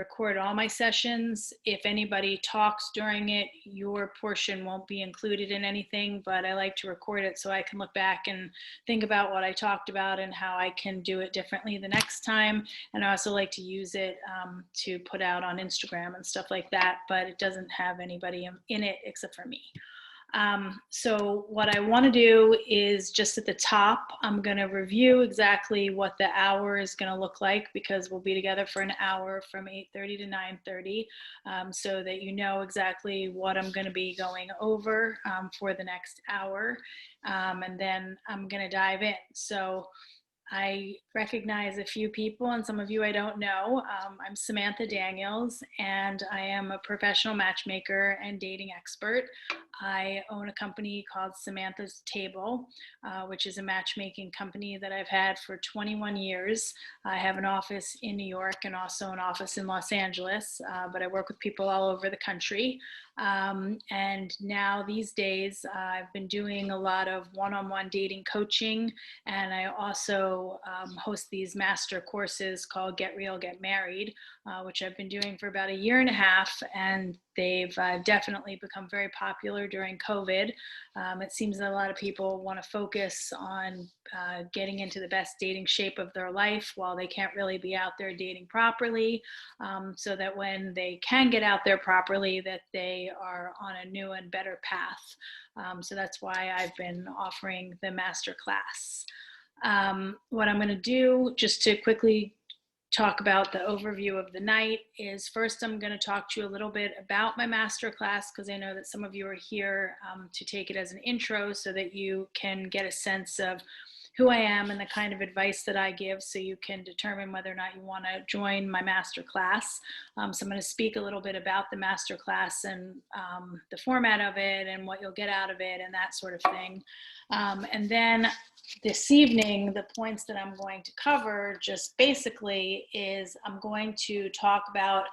record all my sessions. If anybody talks during it, your portion won't be included in anything, but I like to record it so I can look back and think about what I talked about and how I can do it differently the next time. And I also like to use it to put out on Instagram and stuff like that, but it doesn't have anybody in it except for me. So what I want to do is just at the top, I'm going to review exactly what the hour is going to look like, because we'll be together for an hour from 8:30 to 9:30, so that you know exactly what I'm going to be going over for the next hour. And then I'm going to dive in. So I recognize a few people, and some of you I don't know. I'm Samantha Daniels, and I am a professional matchmaker and dating expert. I own a company called Samantha's Table, which is a matchmaking company that I've had for 21 years. I have an office in New York and also an office in Los Angeles, but I work with people all over the country. And now these days, I've been doing a lot of one-on-one dating coaching, and I also host these master courses called Get Real, Get Married, which I've been doing for about a year and a half, and they've definitely become very popular during COVID. It seems that a lot of people want to focus on getting into the best dating shape of their life while they can't really be out there dating properly, so that when they can get out there properly, that they are on a new and better path. So that's why I've been offering the master class. What I'm going to do, just to quickly talk about the overview of the night, is first I'm going to talk to you a little bit about my masterclass, because I know that some of you are here to take it as an intro so that you can get a sense of who I am and the kind of advice that I give, so you can determine whether or not you want to join my masterclass. So I'm going to speak a little bit about the masterclass and the format of it and what you'll get out of it and that sort of thing. And then this evening, the points that I'm going to cover just basically is I'm going to talk about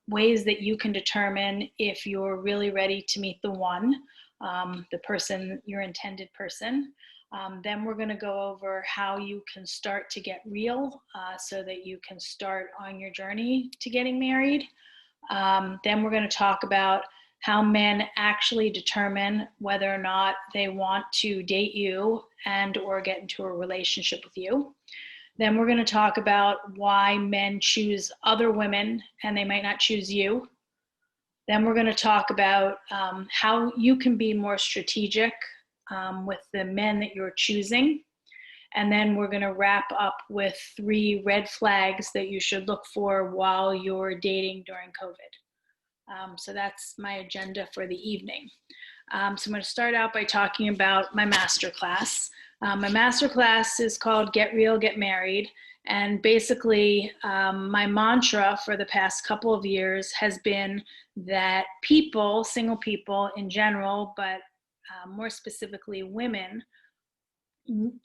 ways that you can determine if you're really ready to meet the one, the person, your intended person. Then we're going to go over how you can start to get real, so that you can start on your journey to getting married. Then we're going to talk about how men actually determine whether or not they want to date you and or get into a relationship with you. Then we're going to talk about why men choose other women and they might not choose you. Then we're going to talk about how you can be more strategic with the men that you're choosing. And then we're going to wrap up with 3 red flags that you should look for while you're dating during COVID. So that's my agenda for the evening. So I'm going to start out by talking about my masterclass. My masterclass is called Get Real, Get Married. And basically, my mantra for the past couple of years has been that people, single people in general, but more specifically women,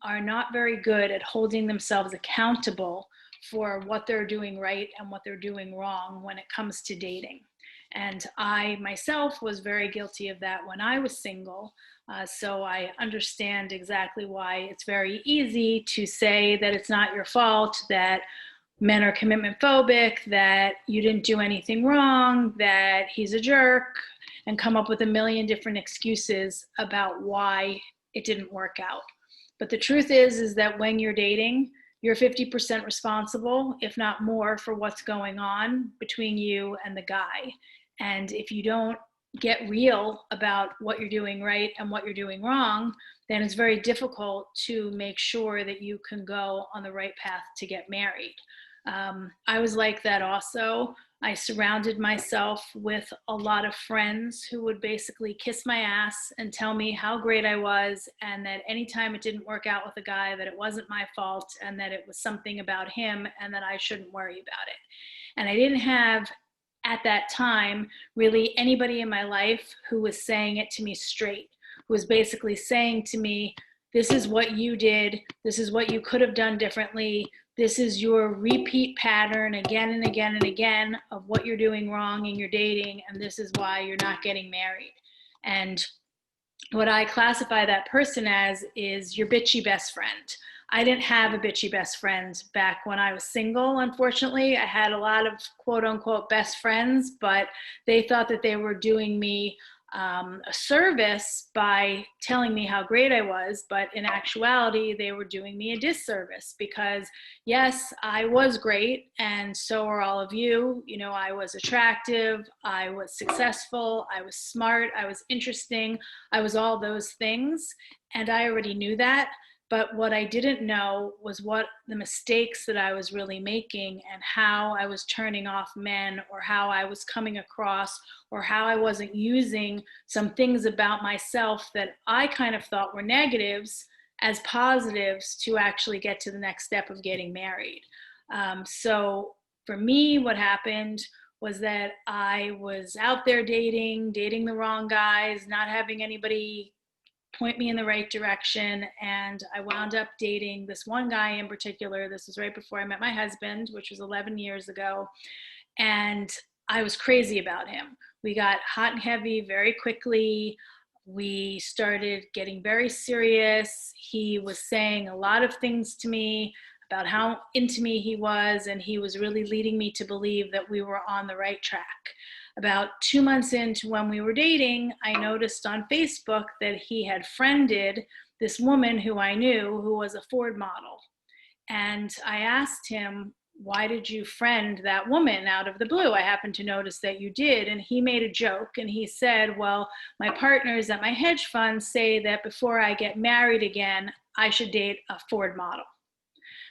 are not very good at holding themselves accountable for what they're doing right and what they're doing wrong when it comes to dating. And I myself was very guilty of that when I was single. So I understand exactly why it's very easy to say that it's not your fault, that men are commitment phobic, that you didn't do anything wrong, that he's a jerk, and come up with a million different excuses about why it didn't work out. But the truth is that when you're dating, you're 50% responsible, if not more, for what's going on between you and the guy. And if you don't get real about what you're doing right and what you're doing wrong, then it's very difficult to make sure that you can go on the right path to get married. I was like that also. I surrounded myself with a lot of friends who would basically kiss my ass and tell me how great I was, and that anytime it didn't work out with a guy, that it wasn't my fault and that it was something about him and that I shouldn't worry about it. And I didn't have, at that time, really anybody in my life who was saying it to me straight, who was basically saying to me, this is what you did, this is what you could have done differently, this is your repeat pattern again and again and again of what you're doing wrong in your dating, and this is why you're not getting married. And what I classify that person as is your bitchy best friend. I didn't have a bitchy best friend back when I was single, unfortunately. I had a lot of quote unquote best friends, but they thought that they were doing me a service by telling me how great I was. But in actuality, they were doing me a disservice because, yes, I was great, and so are all of you. You know, I was attractive, I was successful, I was smart, I was interesting, I was all those things. And I already knew that. But what I didn't know was what the mistakes that I was really making and how I was turning off men, or how I was coming across, or how I wasn't using some things about myself that I kind of thought were negatives as positives to actually get to the next step of getting married. So for me, what happened was that I was out there dating the wrong guys, not having anybody point me in the right direction. And I wound up dating this one guy in particular. This was right before I met my husband, which was 11 years ago. And I was crazy about him. We got hot and heavy very quickly. We started getting very serious. He was saying a lot of things to me about how into me he was, and he was really leading me to believe that we were on the right track. About 2 months into when we were dating, I noticed on Facebook that he had friended this woman who I knew who was a Ford model. And I asked him, why did you friend that woman out of the blue? I happened to notice that you did. And he made a joke and he said, well, my partners at my hedge fund say that before I get married again, I should date a Ford model.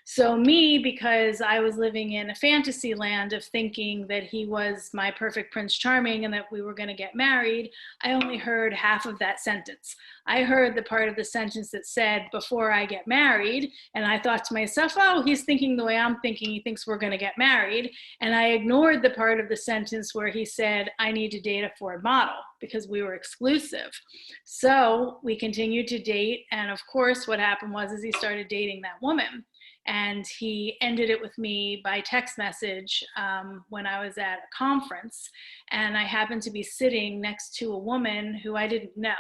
So me, because I was living in a fantasy land of thinking that he was my perfect Prince Charming and that we were going to get married, I only heard half of that sentence. I heard the part of the sentence that said, before I get married, and I thought to myself, oh, he's thinking the way I'm thinking, he thinks we're going to get married. And I ignored the part of the sentence where he said, I need to date a Ford model, because we were exclusive. So we continued to date, and of course what happened was he started dating that woman. And he ended it with me by text message when I was at a conference. And I happened to be sitting next to a woman who I didn't know.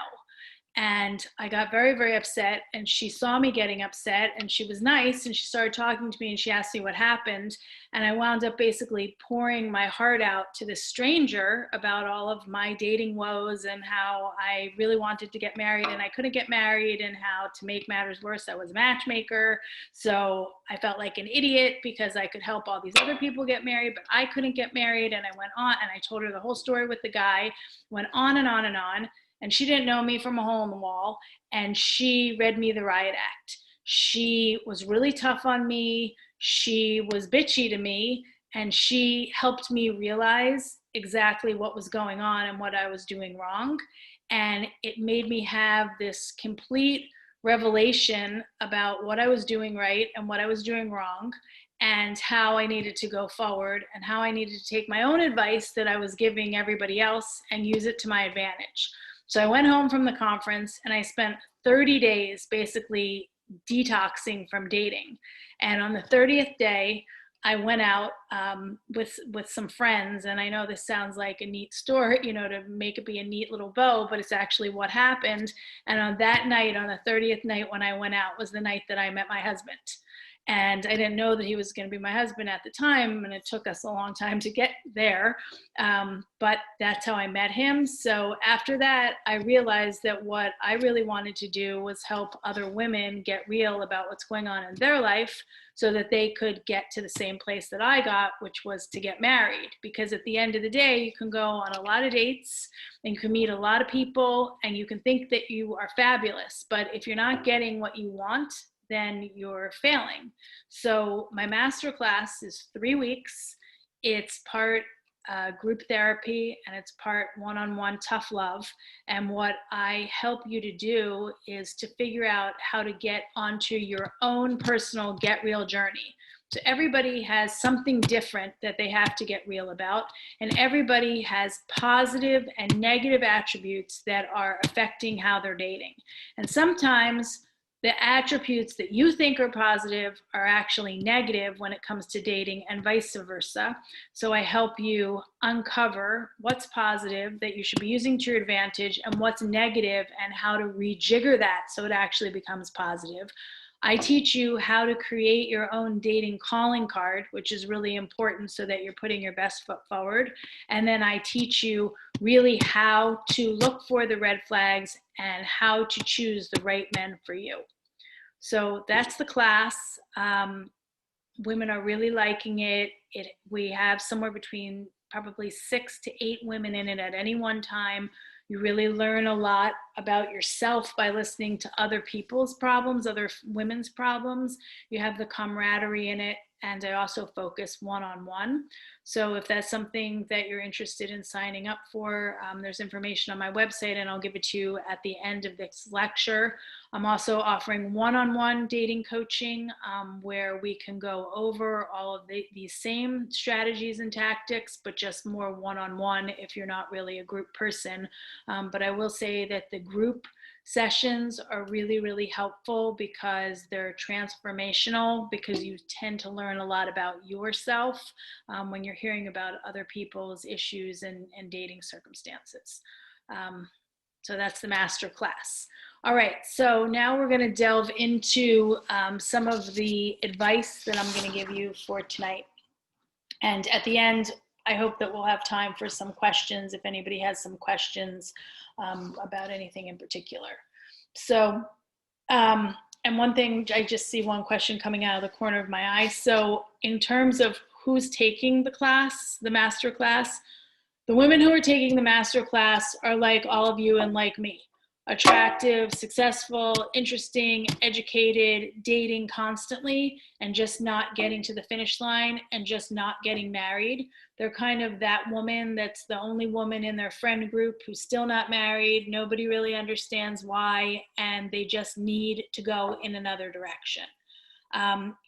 And I got very, very upset. And she saw me getting upset, and she was nice. And she started talking to me, and she asked me what happened. And I wound up basically pouring my heart out to this stranger about all of my dating woes and how I really wanted to get married and I couldn't get married, and how, to make matters worse, I was a matchmaker. So I felt like an idiot because I could help all these other people get married, but I couldn't get married. And I went on and I told her the whole story with the guy, went on and on and on. And she didn't know me from a hole in the wall. And she read me the riot act. She was really tough on me. She was bitchy to me. And she helped me realize exactly what was going on and what I was doing wrong. And it made me have this complete revelation about what I was doing right and what I was doing wrong, and how I needed to go forward, and how I needed to take my own advice that I was giving everybody else and use it to my advantage. So I went home from the conference and I spent 30 days basically detoxing from dating. And on the 30th day, I went out with some friends, and I know this sounds like a neat story, you know, to make it be a neat little bow, but it's actually what happened. And on that night, on the 30th night when I went out, was the night that I met my husband. And I didn't know that he was going to be my husband at the time, and it took us a long time to get there. But that's how I met him. So after that, I realized that what I really wanted to do was help other women get real about what's going on in their life, so that they could get to the same place that I got, which was to get married. Because at the end of the day, you can go on a lot of dates and you can meet a lot of people and you can think that you are fabulous. But if you're not getting what you want, then you're failing. So my master class is 3 weeks. It's part group therapy and it's part one-on-one tough love. And what I help you to do is to figure out how to get onto your own personal get real journey. So everybody has something different that they have to get real about, and everybody has positive and negative attributes that are affecting how they're dating. And sometimes the attributes that you think are positive are actually negative when it comes to dating, and vice versa. So I help you uncover what's positive that you should be using to your advantage and what's negative and how to rejigger that so it actually becomes positive. I teach you how to create your own dating calling card, which is really important so that you're putting your best foot forward. And then I teach you really how to look for the red flags and how to choose the right men for you. So that's the class. Women are really liking it. We have somewhere between probably 6 to 8 women in it at any one time. You really learn a lot about yourself by listening to other people's problems, other women's problems. You have the camaraderie in it, and I also focus one-on-one. So if that's something that you're interested in signing up for, there's information on my website, and I'll give it to you at the end of this lecture. I'm also offering one-on-one dating coaching where we can go over all of these same strategies and tactics, but just more one-on-one if you're not really a group person. But I will say that the group sessions are really, really helpful because they're transformational, because you tend to learn a lot about yourself when you're hearing about other people's issues and dating circumstances. So that's the master class. All right, so now we're going to delve into some of the advice that I'm going to give you for tonight. And at the end, I hope that we'll have time for some questions if anybody has some questions about anything in particular. So, and one thing, I just see one question coming out of the corner of my eye. So in terms of who's taking the class, the master class, the women who are taking the master class are like all of you and like me. Attractive, successful, interesting, educated, dating constantly, and just not getting to the finish line and just not getting married. They're kind of that woman that's the only woman in their friend group who's still not married. Nobody really understands why, and they just need to go in another direction.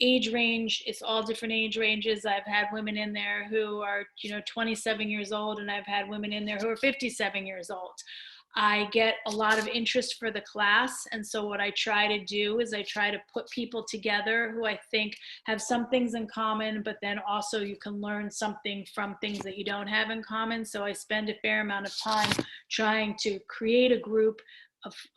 Age range, it's all different age ranges. I've had women in there who are 27 years old, and I've had women in there who are 57 years old. I get a lot of interest for the class, and so what I try to do is I try to put people together who I think have some things in common, but then also you can learn something from things that you don't have in common. So I spend a fair amount of time trying to create a group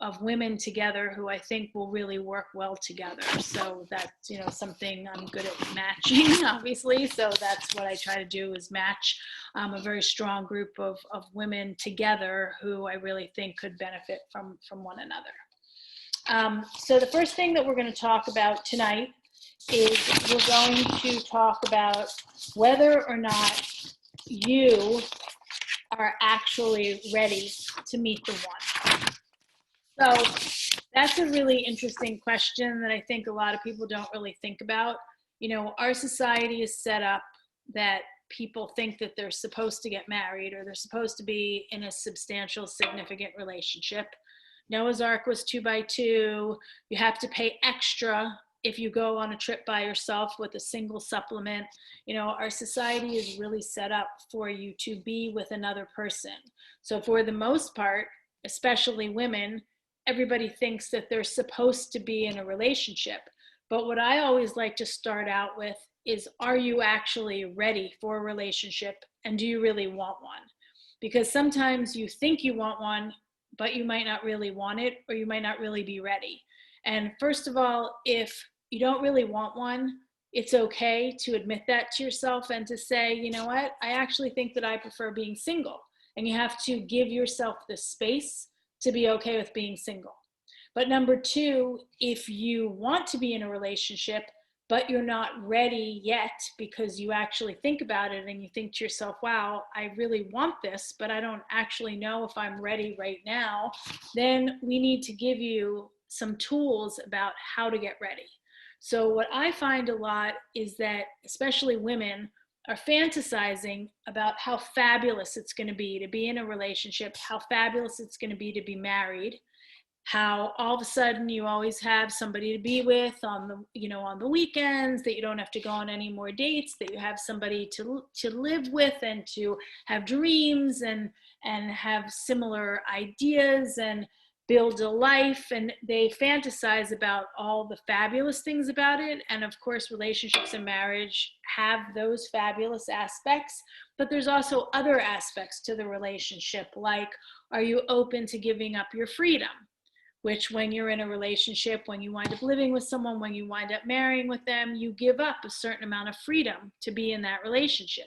of women together who I think will really work well together. So that's something I'm good at matching, obviously. So that's what I try to do, is match a very strong group of women together who I really think could benefit from one another. So the first thing that we're going to talk about tonight is we're going to talk about whether or not you are actually ready to meet the one. So that's a really interesting question that I think a lot of people don't really think about. Our society is set up that people think that they're supposed to get married or they're supposed to be in a substantial, significant relationship. Noah's Ark was 2x2. You have to pay extra if you go on a trip by yourself with a single supplement. Our society is really set up for you to be with another person. So for the most part, especially women, everybody thinks that they're supposed to be in a relationship. But what I always like to start out with is, are you actually ready for a relationship, and do you really want one? Because sometimes you think you want one, but you might not really want it, or you might not really be ready. And first of all, if you don't really want one, it's okay to admit that to yourself and to say, you know what, I actually think that I prefer being single. And you have to give yourself the space to be okay with being single. But number two, if you want to be in a relationship, but you're not ready yet because you actually think about it and you think to yourself, wow, I really want this, but I don't actually know if I'm ready right now, then we need to give you some tools about how to get ready. So what I find a lot is that especially women are fantasizing about how fabulous it's going to be in a relationship, how fabulous it's going to be married, how all of a sudden you always have somebody to be with on the weekends, that you don't have to go on any more dates, that you have somebody to live with and to have dreams and have similar ideas and build a life, and they fantasize about all the fabulous things about it. And of course, relationships and marriage have those fabulous aspects, but there's also other aspects to the relationship, like, are you open to giving up your freedom? which when you're in a relationship, when you wind up living with someone, when you wind up marrying with them, you give up a certain amount of freedom to be in that relationship.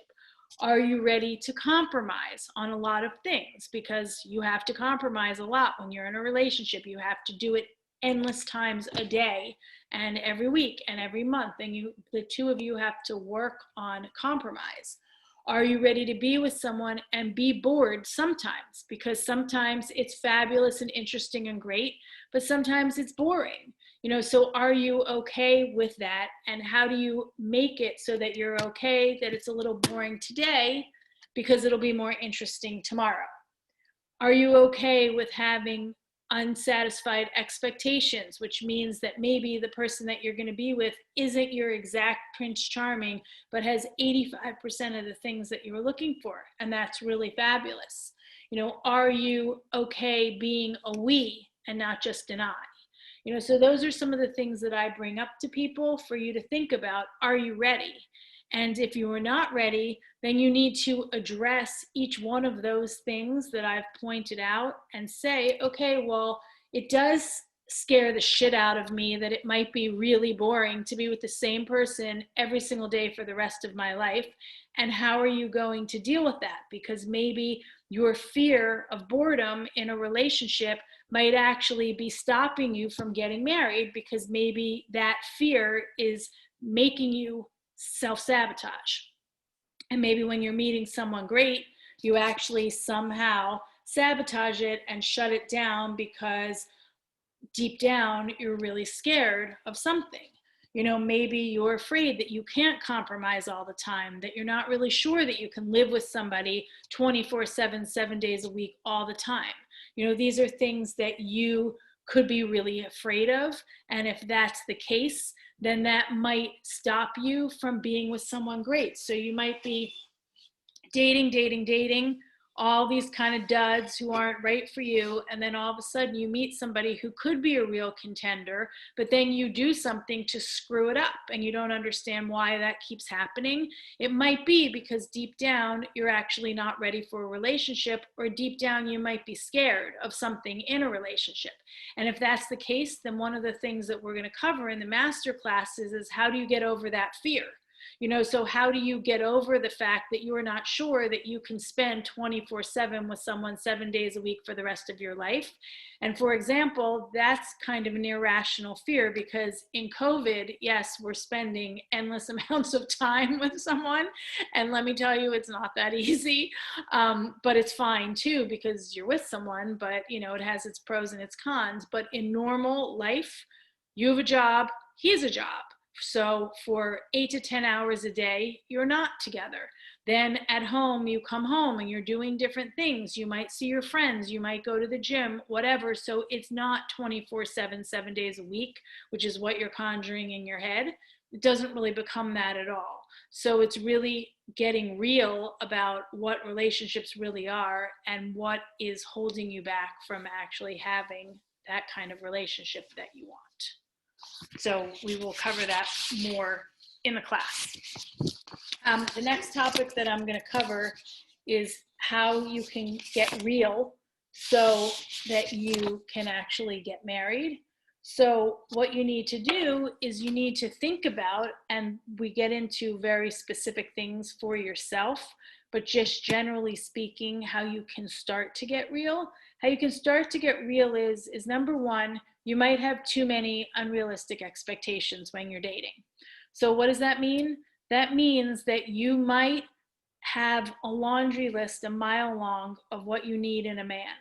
Are you ready to compromise on a lot of things? Because you have to compromise a lot when you're in a relationship. You have to do it endless times a day and every week and every month. And the two of you have to work on compromise. Are you ready to be with someone and be bored sometimes? Because sometimes it's fabulous and interesting and great, but sometimes it's boring. So are you okay with that? And how do you make it so that you're okay that it's a little boring today because it'll be more interesting tomorrow? Are you okay with having unsatisfied expectations, which means that maybe the person that you're going to be with isn't your exact Prince Charming, but has 85% of the things that you were looking for? And that's really fabulous. Are you okay being a we and not just an I? So those are some of the things that I bring up to people for you to think about. Are you ready? And if you are not ready, then you need to address each one of those things that I've pointed out and say, okay, well, it does scare the shit out of me that it might be really boring to be with the same person every single day for the rest of my life. And how are you going to deal with that? Because maybe your fear of boredom in a relationship might actually be stopping you from getting married, because maybe that fear is making you self-sabotage. And maybe when you're meeting someone great, you actually somehow sabotage it and shut it down because deep down you're really scared of something. Maybe you're afraid that you can't compromise all the time, that you're not really sure that you can live with somebody 24/7, 7 days a week, all the time. These are things that you could be really afraid of. And if that's the case, then that might stop you from being with someone great. So you might be dating all these kind of duds who aren't right for you, and then all of a sudden you meet somebody who could be a real contender, but then you do something to screw it up and you don't understand why that keeps happening. It might be because deep down you're actually not ready for a relationship, or deep down you might be scared of something in a relationship. And if that's the case, then one of the things that we're going to cover in the master classes is how do you get over that fear? So how do you get over the fact that you are not sure that you can spend 24/7 with someone 7 days a week for the rest of your life? And for example, that's kind of an irrational fear, because in COVID, yes, we're spending endless amounts of time with someone. And let me tell you, it's not that easy. But it's fine too, because you're with someone, but it has its pros and its cons. But in normal life, you have a job, he has a job. So for 8 to 10 hours a day, you're not together. Then at home, you come home and you're doing different things. You might see your friends, you might go to the gym, whatever. So it's not 24/7, 7 days a week, which is what you're conjuring in your head. It doesn't really become that at all. So it's really getting real about what relationships really are and what is holding you back from actually having that kind of relationship that you want. So we will cover that more in the class. The next topic that I'm going to cover is how you can get real so that you can actually get married. So what you need to do is you need to think about, and we get into very specific things for yourself, but just generally speaking, how you can start to get real. How you can start to get real is number one, you might have too many unrealistic expectations when you're dating. So what does that mean? That means that you might have a laundry list a mile long of what you need in a man.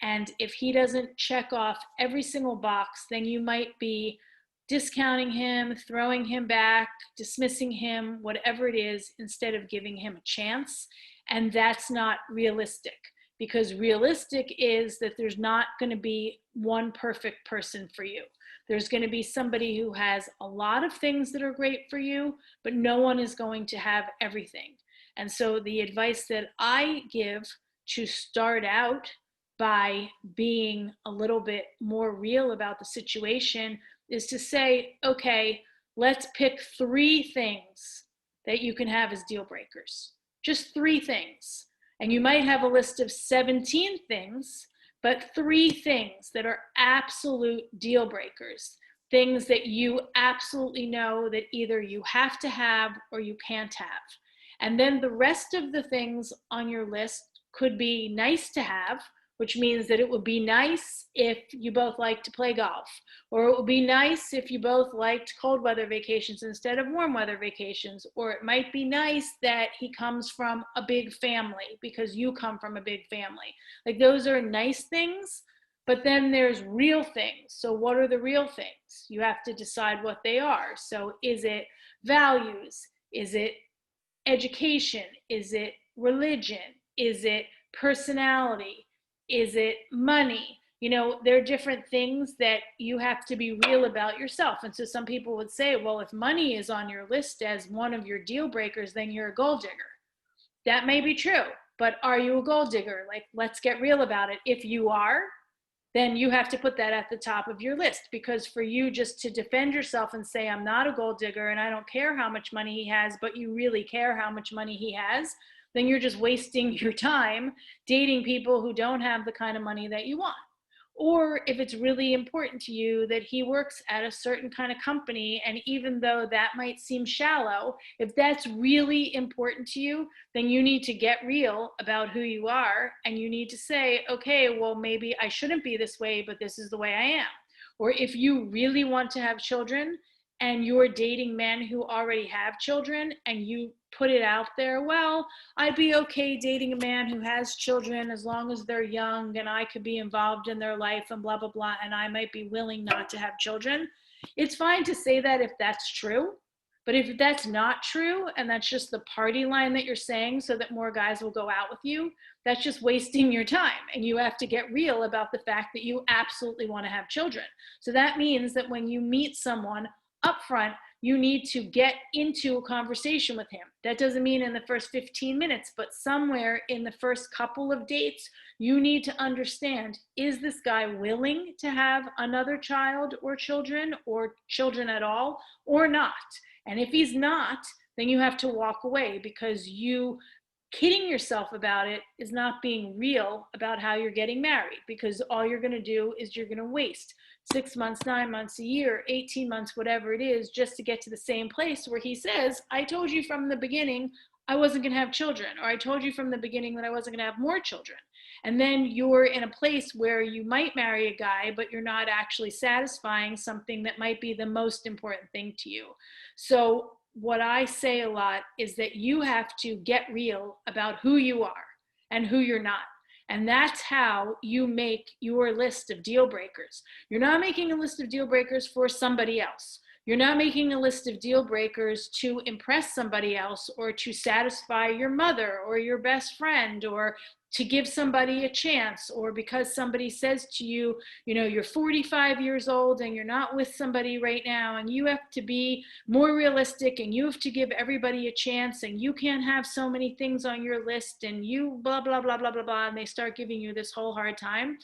And if he doesn't check off every single box, then you might be discounting him, throwing him back, dismissing him, whatever it is, instead of giving him a chance. And that's not realistic. Because realistic is that there's not going to be one perfect person for you. There's going to be somebody who has a lot of things that are great for you, but no one is going to have everything. And so the advice that I give to start out by being a little bit more real about the situation is to say, okay, let's pick 3 things that you can have as deal breakers. Just 3 things. And you might have a list of 17 things, but 3 things that are absolute deal breakers, things that you absolutely know that either you have to have or you can't have. And then the rest of the things on your list could be nice to have, which means that it would be nice if you both like to play golf, or it would be nice if you both liked cold weather vacations instead of warm weather vacations, or it might be nice that he comes from a big family because you come from a big family. Like, those are nice things, but then there's real things. So what are the real things? You have to decide what they are. So is it values? Is it education? Is it religion? Is it personality? Is it money? You know, there are different things that you have to be real about yourself. And so some people would say, well, if money is on your list as one of your deal breakers, then you're a gold digger. That may be true, but are you a gold digger? Like, let's get real about it. If you are, then you have to put that at the top of your list, because for you just to defend yourself and say, I'm not a gold digger and I don't care how much money he has, but you really care how much money he has, then you're just wasting your time dating people who don't have the kind of money that you want. Or if it's really important to you that he works at a certain kind of company, and even though that might seem shallow, if that's really important to you, then you need to get real about who you are, and you need to say, okay, well, maybe I shouldn't be this way, but this is the way I am. Or if you really want to have children and you're dating men who already have children, and you put it out there, well, I'd be okay dating a man who has children as long as they're young and I could be involved in their life and blah, blah, blah, and I might be willing not to have children. It's fine to say that if that's true, but if that's not true and that's just the party line that you're saying so that more guys will go out with you, that's just wasting your time. And you have to get real about the fact that you absolutely want to have children. So that means that when you meet someone upfront, you need to get into a conversation with him. That doesn't mean in the first 15 minutes, but somewhere in the first couple of dates, you need to understand, is this guy willing to have another child or children at all, or not? And if he's not, then you have to walk away, because you kidding yourself about it is not being real about how you're getting married, because all you're going to do is you're going to waste 6 months, 9 months, a year, 18 months, whatever it is, just to get to the same place where he says, I told you from the beginning I wasn't going to have children, or I told you from the beginning that I wasn't going to have more children. And then you're in a place where you might marry a guy, but you're not actually satisfying something that might be the most important thing to you. So what I say a lot is that you have to get real about who you are and who you're not. And that's how you make your list of deal breakers. You're not making a list of deal breakers for somebody else. You're not making a list of deal breakers to impress somebody else, or to satisfy your mother or your best friend, or to give somebody a chance, or because somebody says to you, you know, you're 45 years old and you're not with somebody right now, and you have to be more realistic, and you have to give everybody a chance, and you can't have so many things on your list, and you blah, blah, blah, blah, blah, blah, and they start giving you this whole hard time.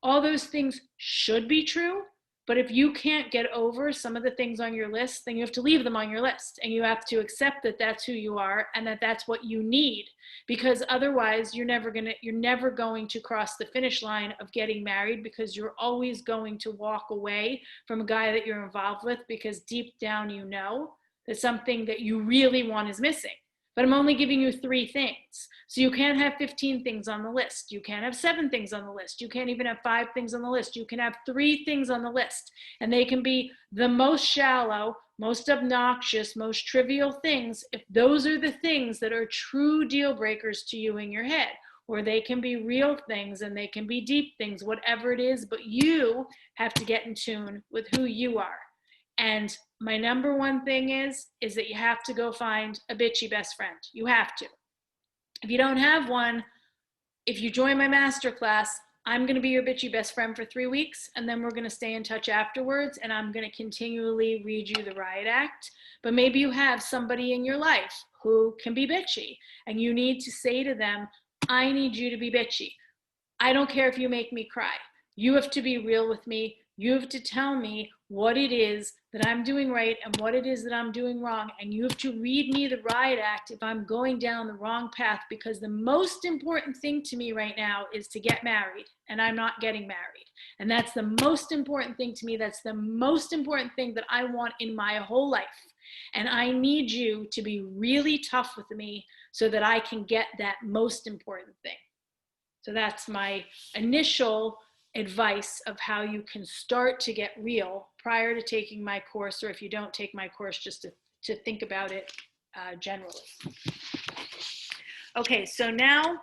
All those things should be true, but if you can't get over some of the things on your list, then you have to leave them on your list, and you have to accept that that's who you are and that that's what you need, because otherwise you're never going to cross the finish line of getting married, because you're always going to walk away from a guy that you're involved with, because deep down you know that something that you really want is missing. But I'm only giving you 3 things. So you can't have 15 things on the list. You can't have 7 things on the list. You can't even have 5 things on the list. You can have 3 things on the list. And they can be the most shallow, most obnoxious, most trivial things, if those are the things that are true deal breakers to you in your head. Or they can be real things, and they can be deep things, whatever it is. But you have to get in tune with who you are. And my number one thing is that you have to go find a bitchy best friend. You have to. If you don't have one, if you join my masterclass, I'm going to be your bitchy best friend for 3 weeks, and then we're going to stay in touch afterwards, and I'm going to continually read you the riot act. But maybe you have somebody in your life who can be bitchy, and you need to say to them, I need you to be bitchy. I don't care if you make me cry. You have to be real with me. You have to tell me what it is that I'm doing right and what it is that I'm doing wrong. And you have to read me the riot act if I'm going down the wrong path, because the most important thing to me right now is to get married, and I'm not getting married. And that's the most important thing to me. That's the most important thing that I want in my whole life. And I need you to be really tough with me so that I can get that most important thing. So that's my initial advice of how you can start to get real prior to taking my course, or if you don't take my course, just to think about it generally. Okay, so now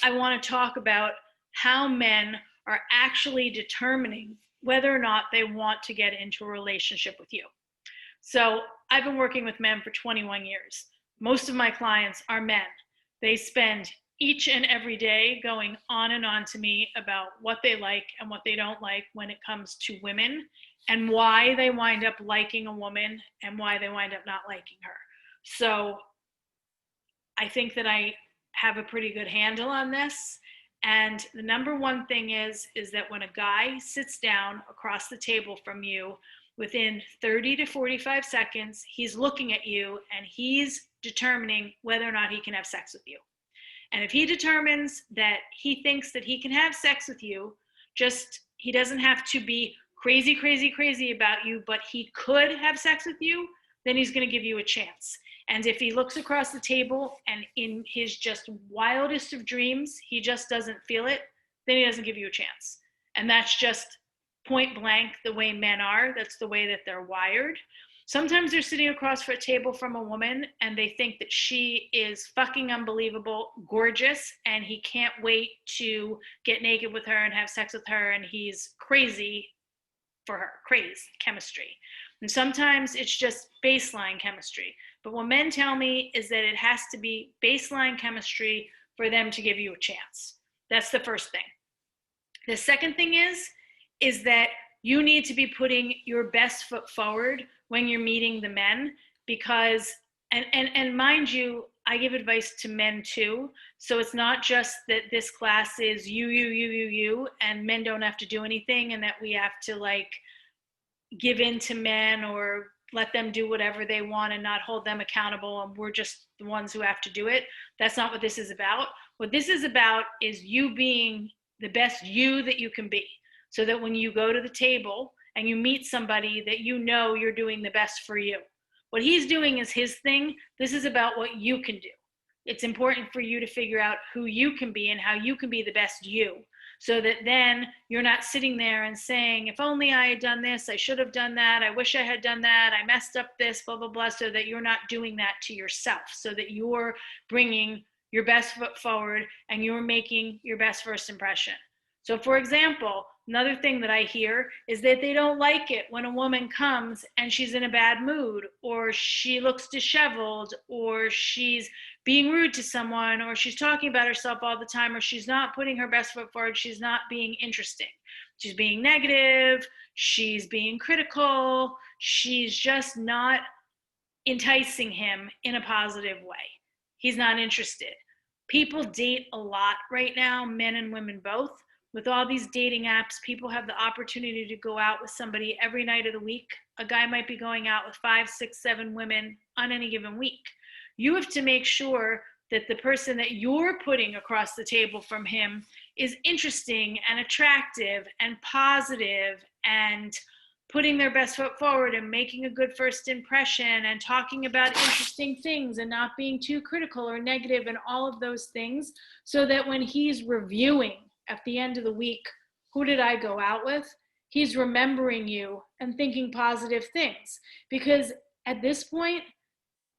I want to talk about how men are actually determining whether or not they want to get into a relationship with you. So I've been working with men for 21 years. Most of my clients are men. They spend each and every day going on and on to me about what they like and what they don't like when it comes to women, and why they wind up liking a woman and why they wind up not liking her. So I think that I have a pretty good handle on this. And the number one thing is that when a guy sits down across the table from you, within 30 to 45 seconds, he's looking at you and he's determining whether or not he can have sex with you. And if he determines that he thinks that he can have sex with you, he doesn't have to be crazy, crazy, crazy about you, but he could have sex with you, then he's going to give you a chance. And if he looks across the table and in his just wildest of dreams, he just doesn't feel it, then he doesn't give you a chance. And that's just point blank the way men are. That's the way that they're wired. Sometimes they're sitting across a table from a woman and they think that she is fucking unbelievable, gorgeous, and he can't wait to get naked with her and have sex with her, and he's crazy for her, crazy chemistry. And sometimes it's just baseline chemistry. But what men tell me is that it has to be baseline chemistry for them to give you a chance. That's the first thing. The second thing is that you need to be putting your best foot forward when you're meeting the men, because, and mind you, I give advice to men too. So it's not just that this class is you, and men don't have to do anything, and that we have to like give in to men or let them do whatever they want and not hold them accountable, and we're just the ones who have to do it. That's not what this is about. What this is about is you being the best you that you can be, so that when you go to the table and you meet somebody, that you know you're doing the best for you. What he's doing is his thing. This is about what you can do. It's important for you to figure out who you can be and how you can be the best you, so that then you're not sitting there and saying, if only I had done this, I should have done that, I wish I had done that, I messed up this, blah, blah, blah, so that you're not doing that to yourself, so that you're bringing your best foot forward and you're making your best first impression. So for example, another thing that I hear is that they don't like it when a woman comes and she's in a bad mood, or she looks disheveled, or she's being rude to someone, or she's talking about herself all the time, or she's not putting her best foot forward, she's not being interesting. She's being negative, she's being critical, she's just not enticing him in a positive way. He's not interested. People date a lot right now, men and women both. With all these dating apps, people have the opportunity to go out with somebody every night of the week. A guy might be going out with 5, 6, 7 women on any given week. You have to make sure that the person that you're putting across the table from him is interesting and attractive and positive and putting their best foot forward and making a good first impression and talking about interesting things and not being too critical or negative and all of those things, so that when he's reviewing at the end of the week, who did I go out with? He's remembering you and thinking positive things. Because at this point,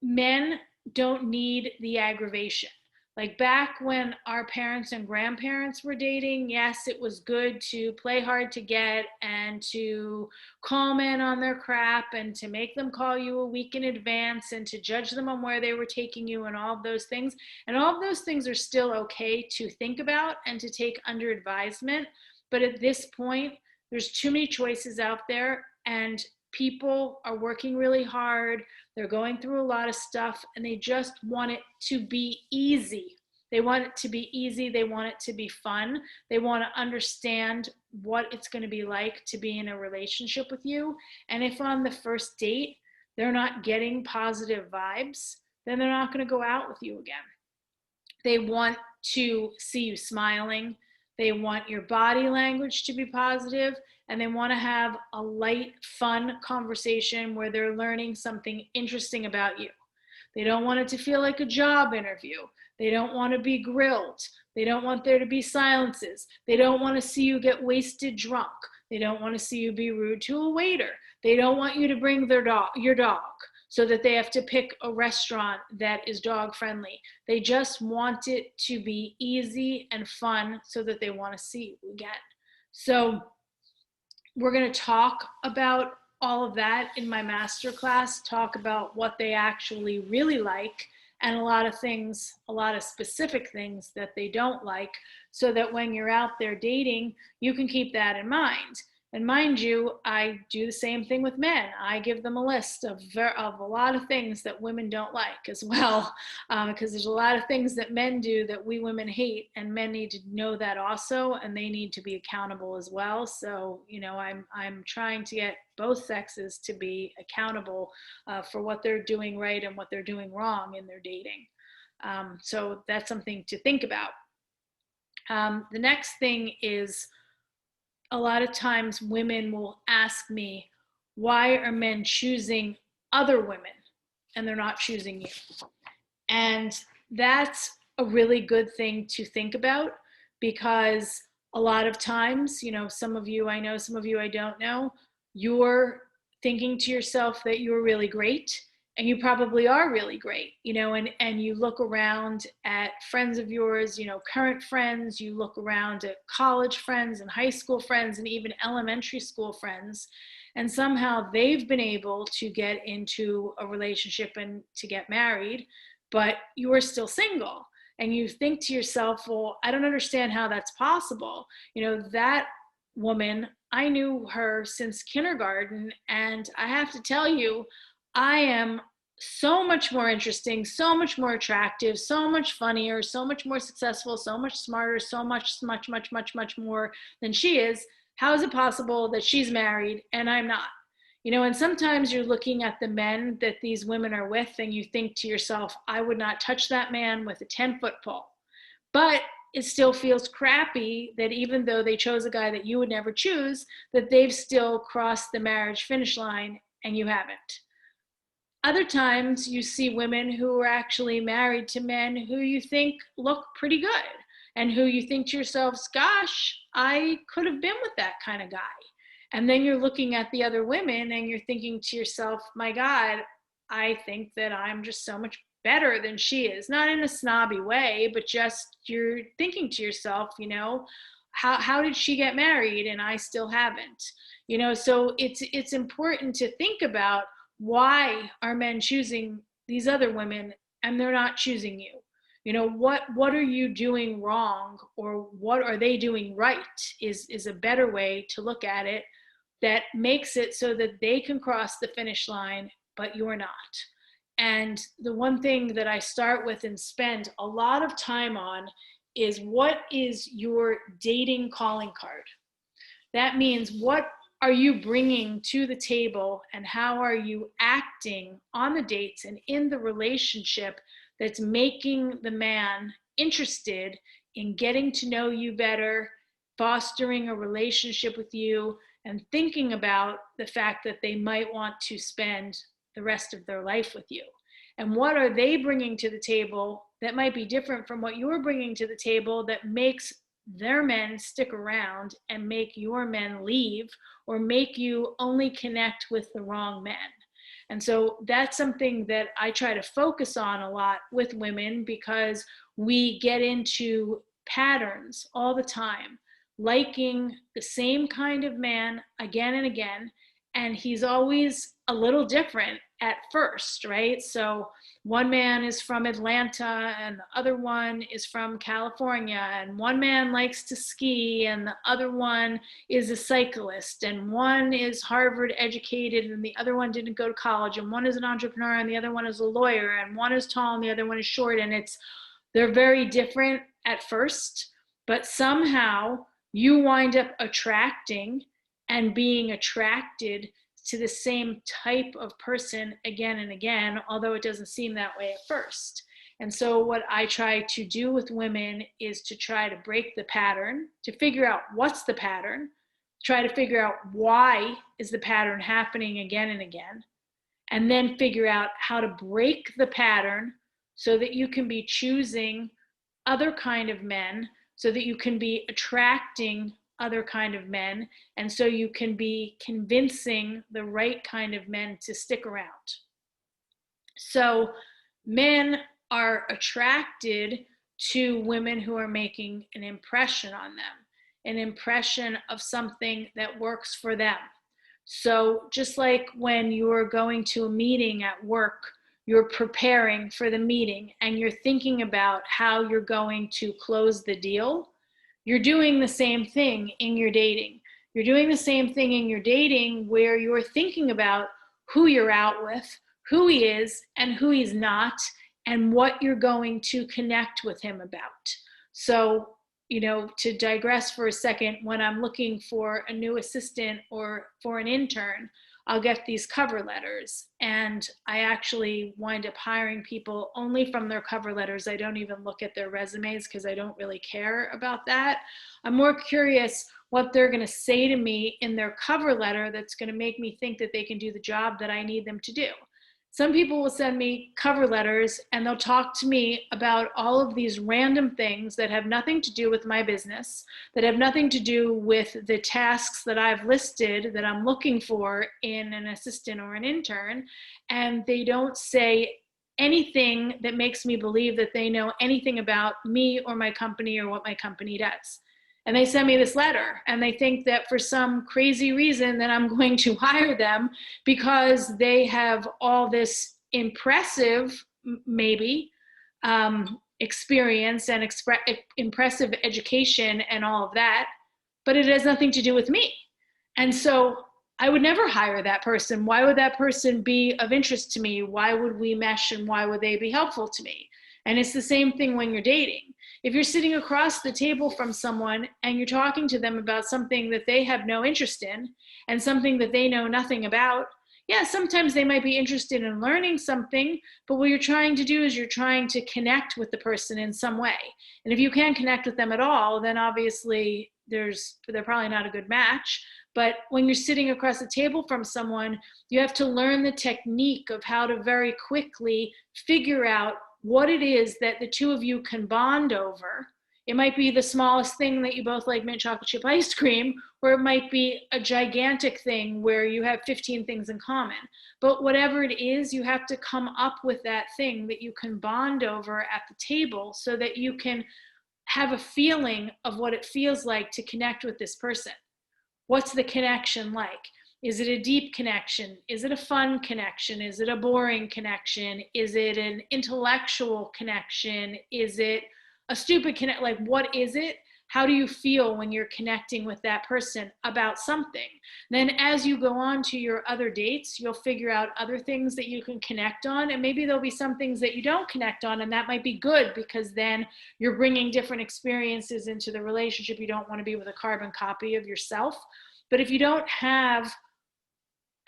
men don't need the aggravation. Like back when our parents and grandparents were dating, yes, it was good to play hard to get and to call men on their crap and to make them call you a week in advance and to judge them on where they were taking you and all of those things. And all of those things are still okay to think about and to take under advisement. But at this point, there's too many choices out there, and people are working really hard. They're going through a lot of stuff, and they just want it to be easy. They want it to be easy. They want it to be fun. They want to understand what it's going to be like to be in a relationship with you. And if on the first date they're not getting positive vibes, then they're not going to go out with you again. They want to see you smiling. They want your body language to be positive, and they want to have a light, fun conversation where they're learning something interesting about you. They don't want it to feel like a job interview. They don't want to be grilled. They don't want there to be silences. They don't want to see you get wasted drunk. They don't want to see you be rude to a waiter. They don't want you to bring your dog so that they have to pick a restaurant that is dog friendly. They just want it to be easy and fun so that they want to see you again. So we're going to talk about all of that in my masterclass, talk about what they actually really like and a lot of things, a lot of specific things that they don't like, so that when you're out there dating, you can keep that in mind. And mind you, I do the same thing with men. I give them a list of a lot of things that women don't like as well, because there's a lot of things that men do that we women hate, and men need to know that also, and they need to be accountable as well. So, I'm trying to get both sexes to be accountable for what they're doing right and what they're doing wrong in their dating. So that's something to think about. The next thing is, a lot of times women will ask me, why are men choosing other women and they're not choosing you? And that's a really good thing to think about, because a lot of times, some of you I know, some of you I don't know, you're thinking to yourself that you're really great, and you probably are really great, and you look around at friends of yours, current friends, you look around at college friends and high school friends and even elementary school friends, and somehow they've been able to get into a relationship and to get married, but you are still single. And you think to yourself, well, I don't understand how that's possible. That woman, I knew her since kindergarten, and I have to tell you, I am so much more interesting, so much more attractive, so much funnier, so much more successful, so much smarter, so much more than she is. How is it possible that she's married and I'm not? And sometimes you're looking at the men that these women are with and you think to yourself, I would not touch that man with a 10-foot pole. But it still feels crappy that even though they chose a guy that you would never choose, that they've still crossed the marriage finish line and you haven't. Other times you see women who are actually married to men who you think look pretty good and who you think to yourselves, gosh, I could have been with that kind of guy. And then you're looking at the other women and you're thinking to yourself, my God, I think that I'm just so much better than she is. Not in a snobby way, but just you're thinking to yourself, how did she get married and I still haven't? So it's important to think about, why are men choosing these other women and they're not choosing you? What are you doing wrong, or what are they doing right is a better way to look at it, that makes it so that they can cross the finish line, but you're not. And the one thing that I start with and spend a lot of time on is, what is your dating calling card? That means, what are you bringing to the table and how are you acting on the dates and in the relationship that's making the man interested in getting to know you better, fostering a relationship with you, and thinking about the fact that they might want to spend the rest of their life with you? And what are they bringing to the table that might be different from what you're bringing to the table, that makes their men stick around and make your men leave, or make you only connect with the wrong men? And so that's something that I try to focus on a lot with women, because we get into patterns all the time, liking the same kind of man again and again, and he's always a little different at first, right? So one man is from Atlanta and the other one is from California, and one man likes to ski and the other one is a cyclist, and one is Harvard educated and the other one didn't go to college, and one is an entrepreneur and the other one is a lawyer, and one is tall and the other one is short. And They're very different at first, but somehow you wind up attracting and being attracted to the same type of person again and again, although it doesn't seem that way at first. And so what I try to do with women is to try to break the pattern, to figure out what's the pattern, try to figure out why is the pattern happening again and again, and then figure out how to break the pattern so that you can be choosing other kind of men, so that you can be attracting other kind of men, and so you can be convincing the right kind of men to stick around. So men are attracted to women who are making an impression on them, an impression of something that works for them. So just like when you're going to a meeting at work, you're preparing for the meeting and you're thinking about how you're going to close the deal, you're doing the same thing in your dating. You're doing the same thing in your dating where you're thinking about who you're out with, who he is and who he's not, and what you're going to connect with him about. So, to digress for a second, when I'm looking for a new assistant or for an intern, I'll get these cover letters, and I actually wind up hiring people only from their cover letters. I don't even look at their resumes because I don't really care about that. I'm more curious what they're going to say to me in their cover letter that's going to make me think that they can do the job that I need them to do. Some people will send me cover letters and they'll talk to me about all of these random things that have nothing to do with my business, that have nothing to do with the tasks that I've listed that I'm looking for in an assistant or an intern. And they don't say anything that makes me believe that they know anything about me or my company or what my company does. And they send me this letter and they think that for some crazy reason that I'm going to hire them because they have all this impressive, maybe, experience and impressive education and all of that, but it has nothing to do with me. And so I would never hire that person. Why would that person be of interest to me? Why would we mesh and why would they be helpful to me? And it's the same thing when you're dating. If you're sitting across the table from someone and you're talking to them about something that they have no interest in and something that they know nothing about, yeah, sometimes they might be interested in learning something, but what you're trying to do is you're trying to connect with the person in some way. And if you can't connect with them at all, then obviously they're probably not a good match. But when you're sitting across the table from someone, you have to learn the technique of how to very quickly figure out what it is that the two of you can bond over. It might be the smallest thing that you both like mint chocolate chip ice cream, or it might be a gigantic thing where you have 15 things in common. But whatever it is, you have to come up with that thing that you can bond over at the table so that you can have a feeling of what it feels like to connect with this person. What's the connection like? Is it a deep connection? Is it a fun connection? Is it a boring connection? Is it an intellectual connection? Is it a stupid connection? Like, what is it? How do you feel when you're connecting with that person about something? Then as you go on to your other dates, you'll figure out other things that you can connect on. And maybe there'll be some things that you don't connect on. And that might be good because then you're bringing different experiences into the relationship. You don't want to be with a carbon copy of yourself. But if you don't have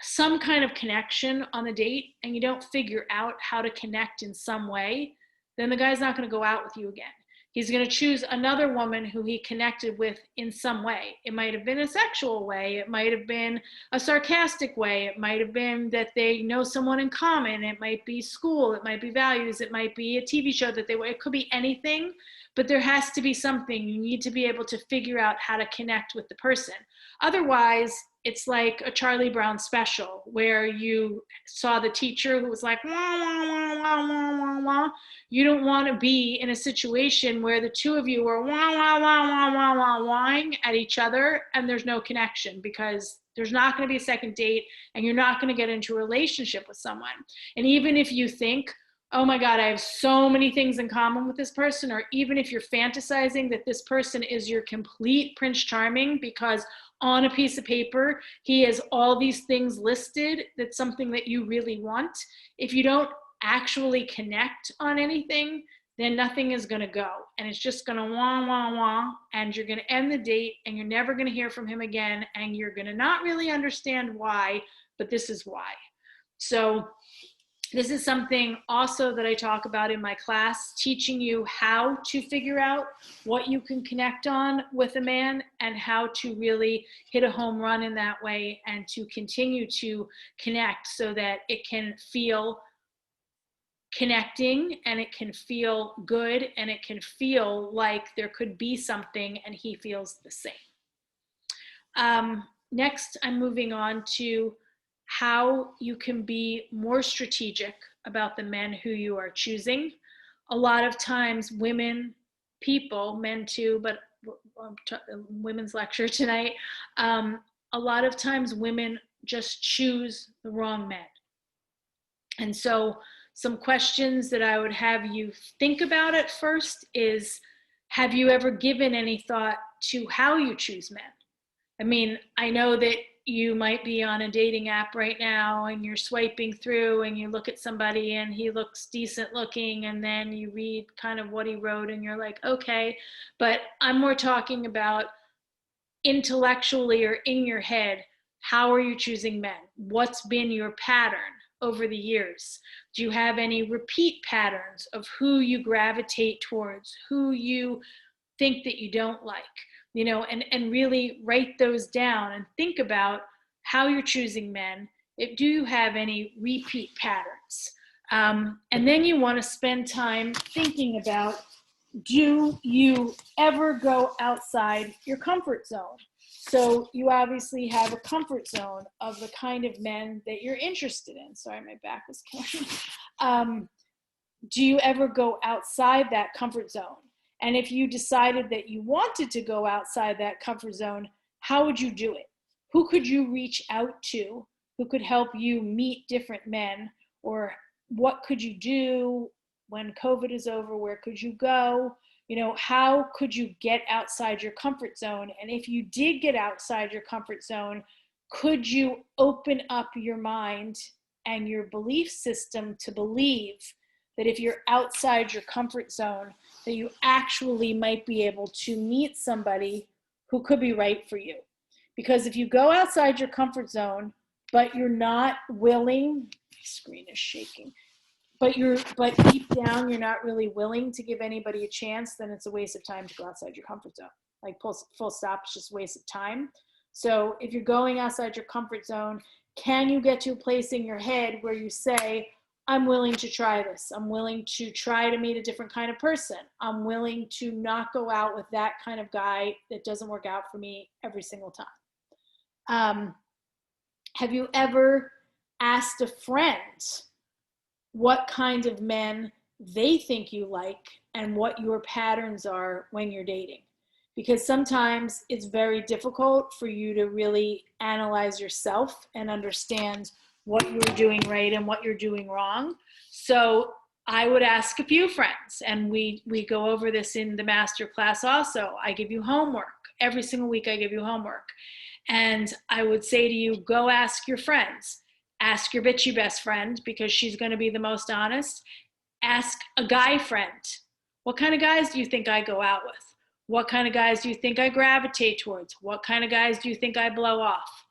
some kind of connection on the date and you don't figure out how to connect in some way, then the guy's not going to go out with you again. He's going to choose another woman who he connected with in some way. It might have been a sexual way. It might have been a sarcastic way. It might have been that they know someone in common. It might be school. It might be values. It might be a TV show that it could be anything, but there has to be something. You need to be able to figure out how to connect with the person. Otherwise, it's like a Charlie Brown special where you saw the teacher who was like, wah, wah, wah, wah, wah, wah. You don't want to be in a situation where the two of you are wah, wah, wah, wah, wah, wah, wahing at each other and there's no connection because there's not going to be a second date and you're not going to get into a relationship with someone. And even if you think, oh my God, I have so many things in common with this person, or even if you're fantasizing that this person is your complete Prince Charming because on a piece of paper, he has all these things listed, that's something that you really want. If you don't actually connect on anything, then nothing is going to go. And it's just going to wah, wah, wah. And you're going to end the date and you're never going to hear from him again. And you're going to not really understand why, but this is why. So this is something also that I talk about in my class, teaching you how to figure out what you can connect on with a man and how to really hit a home run in that way and to continue to connect so that it can feel connecting and it can feel good and it can feel like there could be something and he feels the same. Next, I'm moving on to how you can be more strategic about the men who you are choosing. A lot of times women, people, men too, but women's lecture tonight, a lot of times women just choose the wrong men. And so some questions that I would have you think about at first is, have you ever given any thought to how you choose men? I mean, I know that you might be on a dating app right now and you're swiping through and you look at somebody and he looks decent looking and then you read kind of what he wrote and you're like, okay, but I'm more talking about intellectually or in your head, how are you choosing men? What's been your pattern over the years? Do you have any repeat patterns of who you gravitate towards, who you think that you don't like? You know, and really write those down and think about how you're choosing men. Do you have any repeat patterns? And then you want to spend time thinking about, do you ever go outside your comfort zone? So you obviously have a comfort zone of the kind of men that you're interested in. Sorry, my back was killing. Do you ever go outside that comfort zone? And if you decided that you wanted to go outside that comfort zone, how would you do it? Who could you reach out to who could help you meet different men? Or what could you do when COVID is over? Where could you go? You know, how could you get outside your comfort zone? And if you did get outside your comfort zone, could you open up your mind and your belief system to believe that if you're outside your comfort zone, that you actually might be able to meet somebody who could be right for you? Because if you go outside your comfort zone, but you're not willing, my screen is shaking, but deep down, you're not really willing to give anybody a chance, then it's a waste of time to go outside your comfort zone. Like full stop, it's just a waste of time. So if you're going outside your comfort zone, can you get to a place in your head where you say, I'm willing to try this. I'm willing to try to meet a different kind of person. I'm willing to not go out with that kind of guy that doesn't work out for me every single time. Have you ever asked a friend what kind of men they think you like and what your patterns are when you're dating? Because sometimes it's very difficult for you to really analyze yourself and understand what you're doing right and what you're doing wrong. So I would ask a few friends, and we go over this in the master class also. I give you homework. Every single week I give you homework. And I would say to you, go ask your friends. Ask your bitchy best friend, because she's going to be the most honest. Ask a guy friend. What kind of guys do you think I go out with? What kind of guys do you think I gravitate towards? What kind of guys do you think I blow off?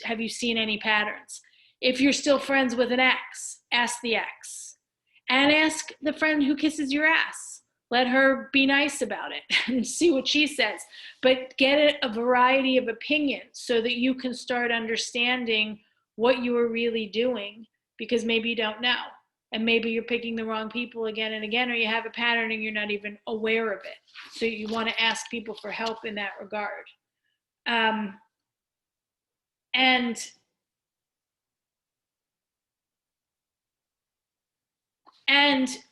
Have you seen any patterns? If you're still friends with an ex, ask the ex. And ask the friend who kisses your ass. Let her be nice about it and see what she says. But get a variety of opinions so that you can start understanding what you are really doing, because maybe you don't know. And maybe you're picking the wrong people again and again, or you have a pattern and you're not even aware of it. So you want to ask people for help in that regard. And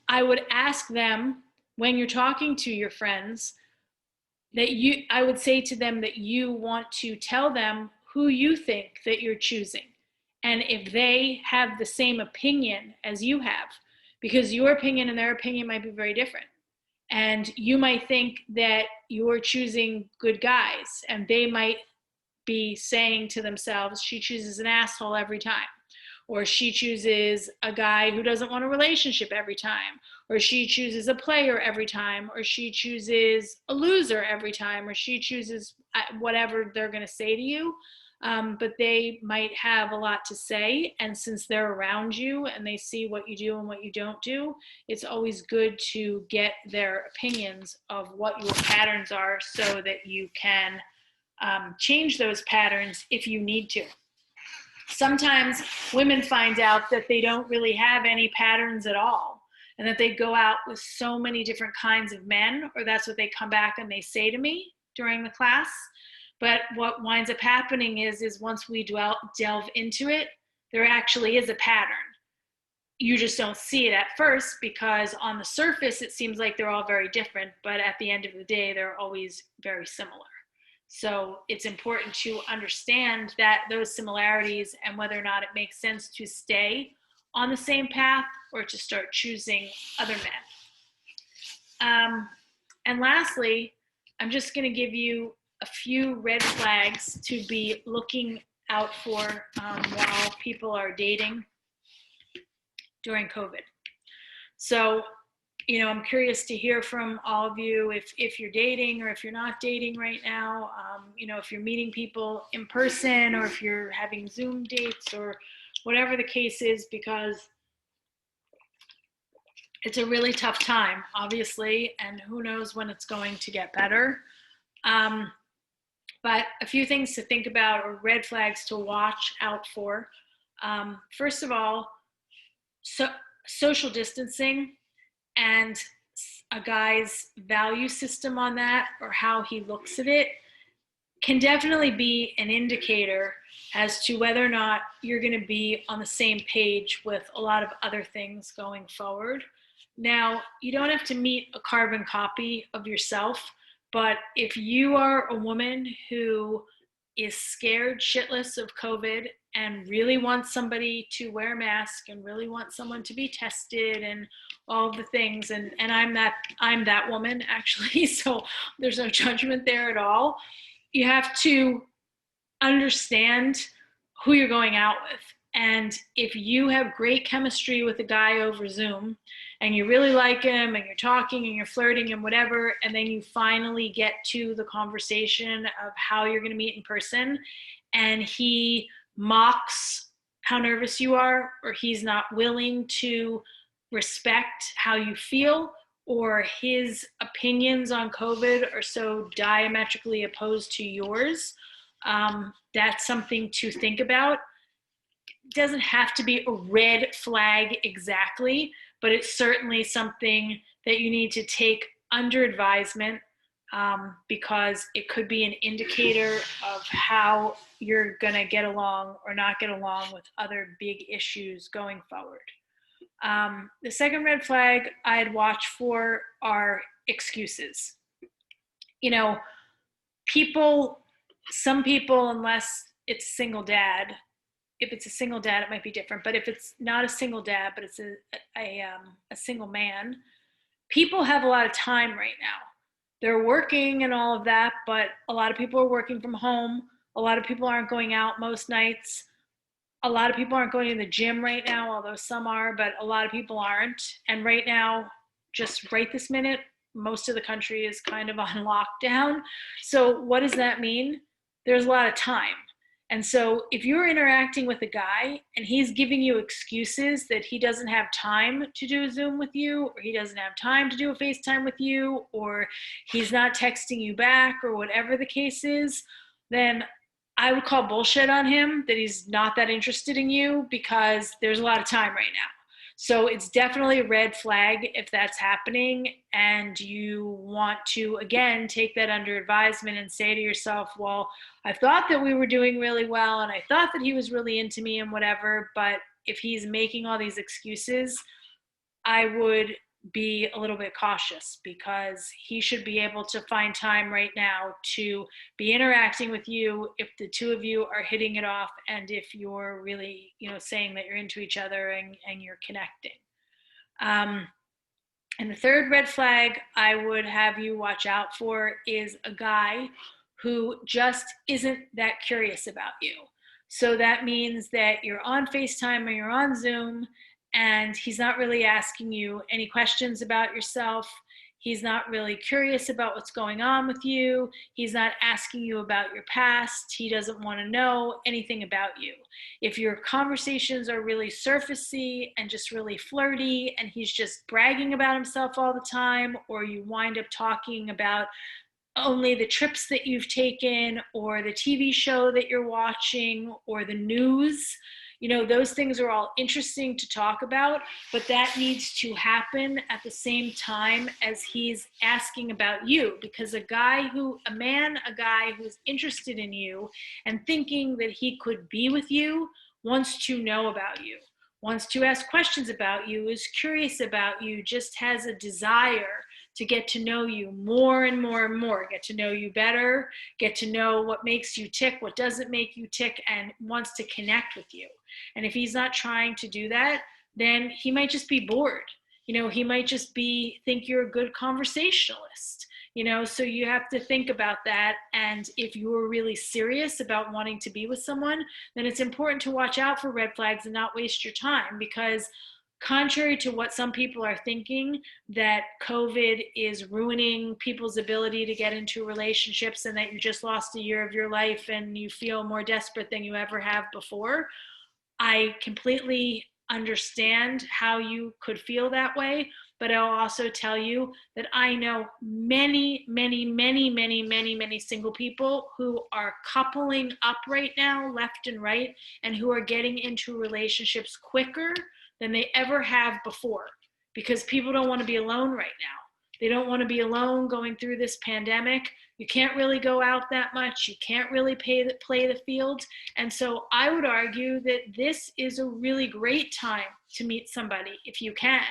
I would ask them, when you're talking to your friends, I would say to them that you want to tell them who you think that you're choosing. And if they have the same opinion as you have, because your opinion and their opinion might be very different. And you might think that you're choosing good guys, and they might be saying to themselves, she chooses an asshole every time. Or she chooses a guy who doesn't want a relationship every time. or she chooses a player every time, or she chooses a loser every time, or she chooses whatever they're going to say to you. But they might have a lot to say. And since they're around you and they see what you do and what you don't do, it's always good to get their opinions of what your patterns are so that you can change those patterns if you need to. Sometimes women find out that they don't really have any patterns at all, and that they go out with so many different kinds of men, or that's what they come back and they say to me during the class. But what winds up happening is once we delve into it, there actually is a pattern. You just don't see it at first because on the surface, it seems like they're all very different, but at the end of the day, they're always very similar. So it's important to understand that those similarities and whether or not it makes sense to stay on the same path or to start choosing other men. And lastly, I'm just going to give you a few red flags to be looking out for while people are dating during COVID. So, I'm curious to hear from all of you if you're dating or if you're not dating right now, if you're meeting people in person or if you're having Zoom dates or whatever the case is, because it's a really tough time, obviously, and who knows when it's going to get better. But a few things to think about or red flags to watch out for. First of all, social distancing and a guy's value system on that, or how he looks at it, can definitely be an indicator as to whether or not you're going to be on the same page with a lot of other things going forward. Now, you don't have to meet a carbon copy of yourself, but if you are a woman who is scared shitless of COVID and really wants somebody to wear a mask and really wants someone to be tested and all of the things, and I'm that woman actually, so there's no judgment there at all. You have to understand who you're going out with. And if you have great chemistry with a guy over Zoom and you really like him and you're talking and you're flirting and whatever, and then you finally get to the conversation of how you're going to meet in person, and he mocks how nervous you are, or he's not willing to respect how you feel, or his opinions on COVID are so diametrically opposed to yours, that's something to think about. It doesn't have to be a red flag exactly, but it's certainly something that you need to take under advisement, because it could be an indicator of how you're going to get along or not get along with other big issues going forward. The second red flag I'd watch for are excuses. Some people, unless it's a single dad, if it's a single dad, it might be different. But if it's not a single dad, but it's a single man, people have a lot of time right now. They're working and all of that, but a lot of people are working from home. A lot of people aren't going out most nights. A lot of people aren't going to the gym right now, although some are, but a lot of people aren't. And right now, just right this minute, most of the country is kind of on lockdown. So what does that mean? There's a lot of time. And so if you're interacting with a guy and he's giving you excuses that he doesn't have time to do a Zoom with you, or he doesn't have time to do a FaceTime with you, or he's not texting you back, or whatever the case is, then I would call bullshit on him that he's not that interested in you, because there's a lot of time right now. So it's definitely a red flag if that's happening, and you want to, again, take that under advisement and say to yourself, well, I thought that we were doing really well and I thought that he was really into me and whatever, but if he's making all these excuses, I would be a little bit cautious, because he should be able to find time right now to be interacting with you if the two of you are hitting it off, and if you're really, saying that you're into each other and you're connecting. And the third red flag I would have you watch out for is a guy who just isn't that curious about you. So that means that you're on FaceTime or you're on Zoom and he's not really asking you any questions about yourself. He's not really curious about what's going on with you. He's not asking you about your past. He doesn't want to know anything about you. If your conversations are really surfacey and just really flirty, and he's just bragging about himself all the time, or you wind up talking about only the trips that you've taken or the TV show that you're watching or the news, those things are all interesting to talk about, but that needs to happen at the same time as he's asking about you, because a guy who's interested in you and thinking that he could be with you wants to know about you, wants to ask questions about you, is curious about you, just has a desire to get to know you more and more and more, get to know you better, get to know what makes you tick, what doesn't make you tick, and wants to connect with you. And if he's not trying to do that, then he might just be bored. He might just think you're a good conversationalist. So you have to think about that. And if you're really serious about wanting to be with someone, then it's important to watch out for red flags and not waste your time, because contrary to what some people are thinking, that COVID is ruining people's ability to get into relationships and that you just lost a year of your life and you feel more desperate than you ever have before, I completely understand how you could feel that way, but I'll also tell you that I know many, many, many, many, many, many single people who are coupling up right now, left and right, and who are getting into relationships quicker than they ever have before, because people don't want to be alone right now. They don't want to be alone going through this pandemic. You can't really go out that much. You can't really play the field. And so I would argue that this is a really great time to meet somebody if you can.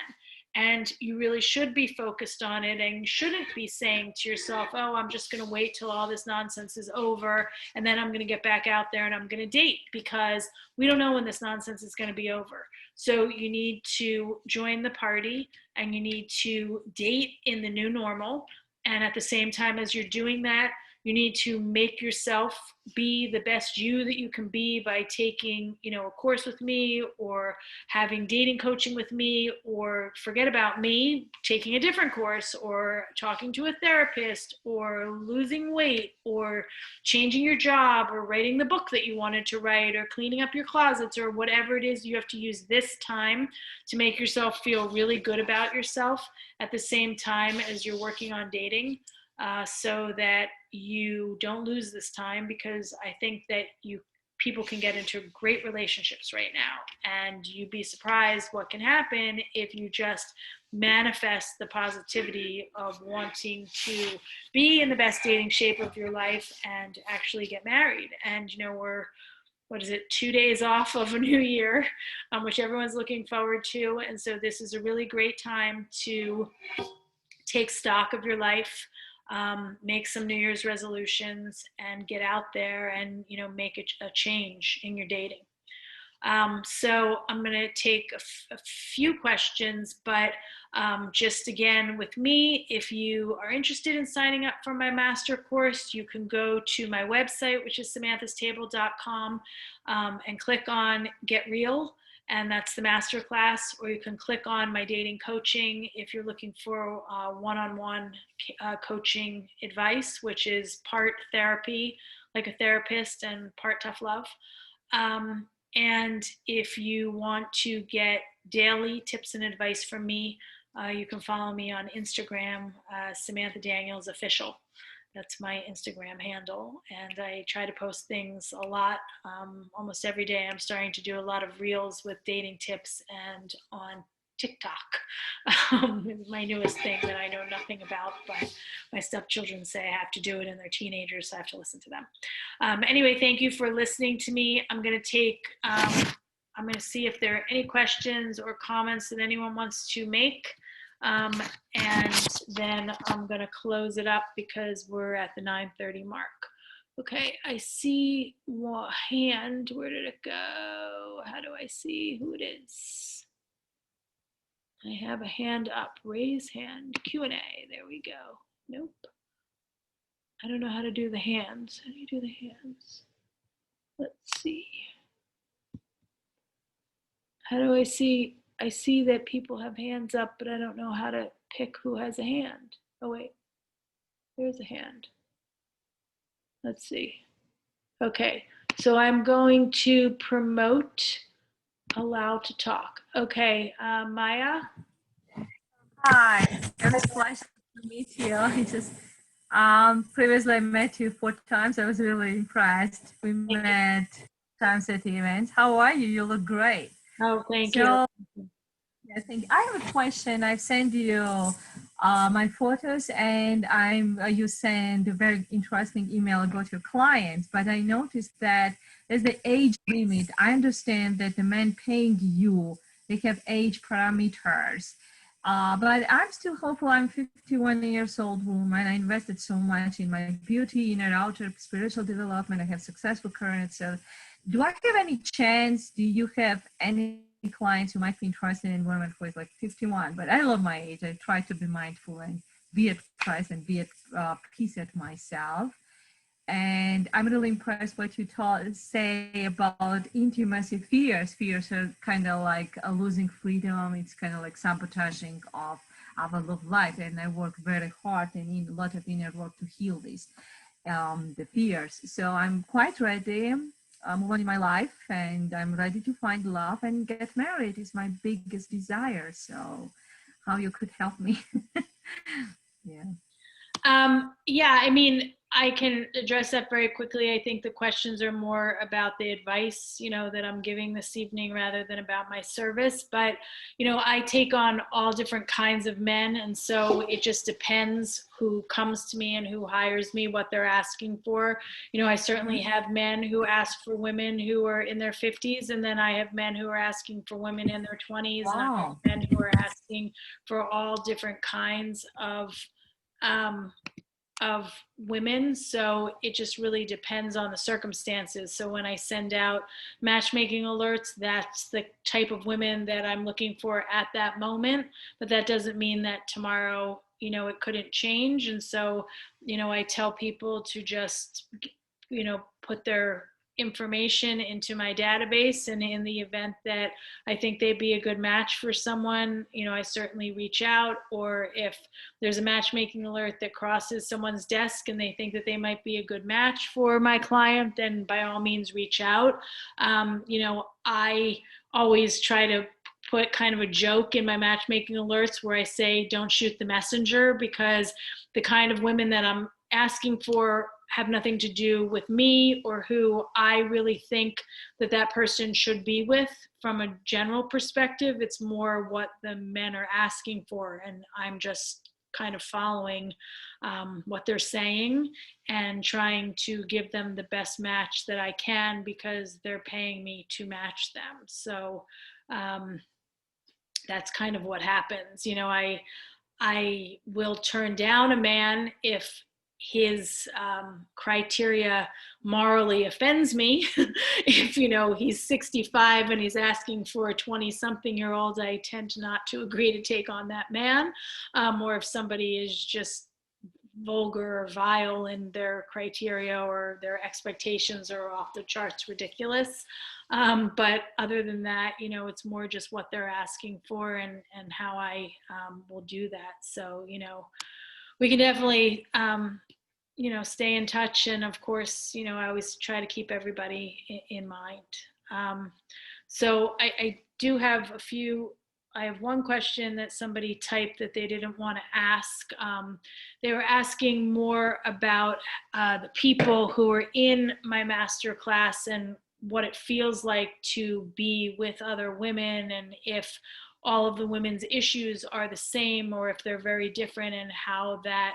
And you really should be focused on it, and you shouldn't be saying to yourself, oh, I'm just going to wait till all this nonsense is over and then I'm going to get back out there and I'm going to date, because we don't know when this nonsense is going to be over. So you need to join the party and you need to date in the new normal. And at the same time as you're doing that, you need to make yourself be the best you that you can be by taking, a course with me, or having dating coaching with me, or forget about me, taking a different course, or talking to a therapist, or losing weight, or changing your job, or writing the book that you wanted to write, or cleaning up your closets, or whatever it is. You have to use this time to make yourself feel really good about yourself at the same time as you're working on dating. So that you don't lose this time, because I think that people can get into great relationships right now, and you'd be surprised what can happen if you just manifest the positivity of wanting to be in the best dating shape of your life and actually get married. And we're 2 days off of a new year, which everyone's looking forward to. And so this is a really great time to take stock of your life, make some New Year's resolutions, and get out there and make a change in your dating. So I'm going to take a few questions, but just again with me, if you are interested in signing up for my master course, you can go to my website, which is samanthastable.com, and click on Get Real. And that's the masterclass, or you can click on my dating coaching if you're looking for one-on-one coaching advice, which is part therapy, like a therapist, and part tough love. And if you want to get daily tips and advice from me, you can follow me on Instagram, Samantha Daniels Official. That's my Instagram handle. And I try to post things a lot, almost every day. I'm starting to do a lot of reels with dating tips, and on TikTok, my newest thing that I know nothing about, but my stepchildren say I have to do it, and they're teenagers, so I have to listen to them. Anyway, thank you for listening to me. I'm going to see if there are any questions or comments that anyone wants to make. And then I'm going to close it up because we're at the 9:30 mark. Okay, I see a hand. Where did it go? How do I see who it is? I have a hand up. Raise hand. Q&A. There we go. Nope. I don't know how to do the hands. How do you do the hands? Let's see. How do I see? I see that people have hands up, but I don't know how to pick who has a hand. Oh wait, there's a hand. Let's see. Okay, so I'm going to promote allow to talk. Okay, Maya. Hi, it was a pleasure to meet you. It's just previously I met you 4 times. I was really impressed. We met times at the event. How are you? You look great. Oh, thank you. So I have a question. I've sent you my photos, and you send a very interesting email about your clients. But I noticed that there's the age limit. I understand that the men paying you, they have age parameters. But I'm still hopeful. I'm 51 years old woman. I invested so much in my beauty, inner, outer, spiritual development. I have successful career. So do I have any chance? Do you have any clients who might be interested in women who is like 51? But I love my age. I try to be mindful and be at present, be at peace at myself. And I'm really impressed what you say about intimacy fears. Fears are kind of like losing freedom. It's kind of like sabotaging of our love life. And I work very hard and in a lot of inner work to heal these the fears. So I'm quite ready. I'm on in my life, and I'm ready to find love and get married. Is my biggest desire. So, how you could help me? Yeah. Yeah, I mean, I can address that very quickly. I think the questions are more about the advice, that I'm giving this evening rather than about my service. But, I take on all different kinds of men. And so it just depends who comes to me and who hires me, what they're asking for. I certainly have men who ask for women who are in their 50s. And then I have men who are asking for women in their 20s. Wow. And I have men who are asking for all different kinds um, of women. So it just really depends on the circumstances. So when I send out matchmaking alerts, that's the type of women that I'm looking for at that moment. But that doesn't mean that tomorrow, it couldn't change. And so, I tell people to just, put their information into my database, and in the event that I think they'd be a good match for someone, I certainly reach out. Or if there's a matchmaking alert that crosses someone's desk and they think that they might be a good match for my client, then by all means reach out. I always try to put kind of a joke in my matchmaking alerts where I say, don't shoot the messenger, because the kind of women that I'm asking for have nothing to do with me or who I really think that person should be with from a general perspective. It's more what the men are asking for, and I'm just kind of following what they're saying and trying to give them the best match that I can, because they're paying me to match them. So that's kind of what happens. I will turn down a man if his criteria morally offends me. If he's 65 and he's asking for a 20-something-year-old, I tend not to agree to take on that man. Or if somebody is just vulgar or vile in their criteria, or their expectations are off the charts ridiculous. But other than that, it's more just what they're asking for, and how I will do that. So, we can definitely, stay in touch. And of course, I always try to keep everybody in mind. So I do have I have one question that somebody typed that they didn't want to ask. They were asking more about the people who are in my master class and what it feels like to be with other women, and if all of the women's issues are the same or if they're very different, and how that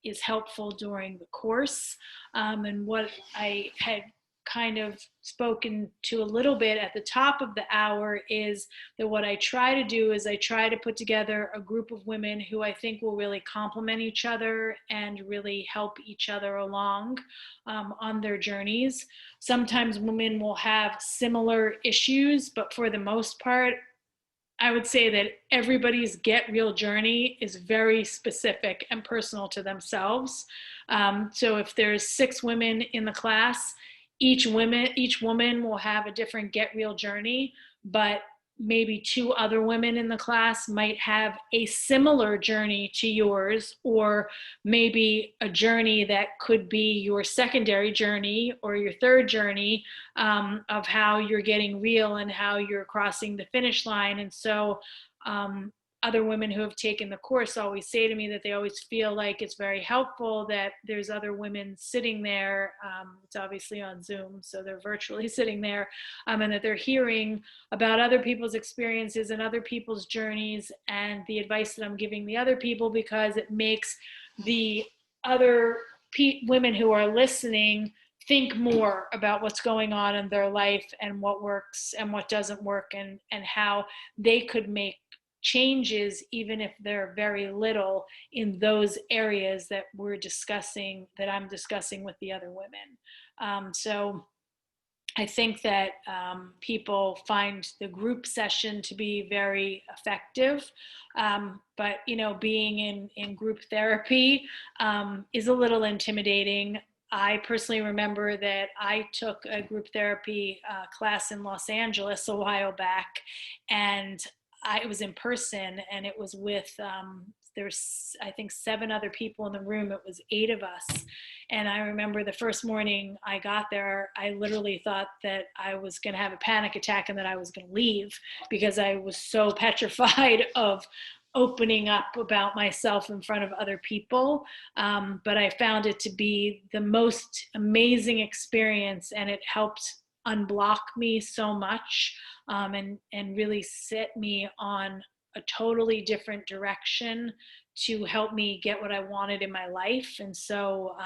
is helpful during the course. And what I had kind of spoken to a little bit at the top of the hour is that what I try to do is I try to put together a group of women who I think will really complement each other and really help each other along on their journeys. Sometimes women will have similar issues, but for the most part, I would say that everybody's get real journey is very specific and personal to themselves. So if there's 6 women in the class, each woman will have a different get real journey, but maybe two other women in the class might have a similar journey to yours, or maybe a journey that could be your secondary journey or your third journey, of how you're getting real and how you're crossing the finish line. And so other women who have taken the course always say to me that they always feel like it's very helpful that there's other women sitting there. It's obviously on Zoom, so they're virtually sitting there, and that they're hearing about other people's experiences and other people's journeys and the advice that I'm giving the other people, because it makes the other women who are listening think more about what's going on in their life and what works and what doesn't work, and how they could make changes, even if they're very little, in those areas that we're discussing, that I'm discussing with the other women. So I think that people find the group session to be very effective. But, you know, being in group therapy is a little intimidating. I personally remember that I took a group therapy class in Los Angeles a while back, and it was in person, and it was with, there's, I think, 7 other people in the room. It was 8 of us. And I remember the first morning I got there, I literally thought that I was going to have a panic attack and that I was going to leave, because I was so petrified of opening up about myself in front of other people. But I found it to be the most amazing experience, and it helped unblock me so much, and really set me on a totally different direction to help me get what I wanted in my life. And so,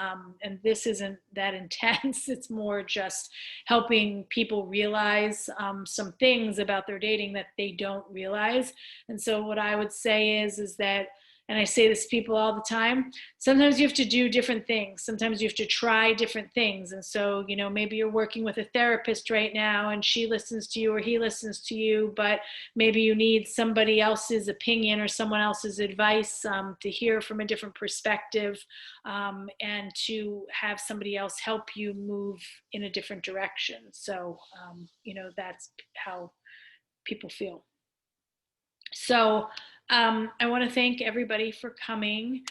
and this isn't that intense. It's more just helping people realize some things about their dating that they don't realize. And so what I would say is that, and I say this to people all the time, sometimes you have to do different things. Sometimes you have to try different things. And so, you know, maybe you're working with a therapist right now and she listens to you or he listens to you, but maybe you need somebody else's opinion or someone else's advice, to hear from a different perspective, and to have somebody else help you move in a different direction. So, you know, that's how people feel. So I want to thank everybody for coming,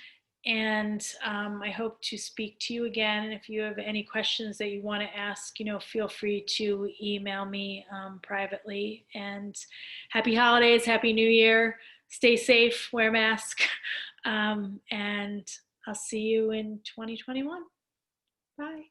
and I hope to speak to you again. And if you have any questions that you want to ask, you know, feel free to email me privately. And happy holidays, happy New Year. Stay safe, wear a mask, and I'll see you in 2021. Bye.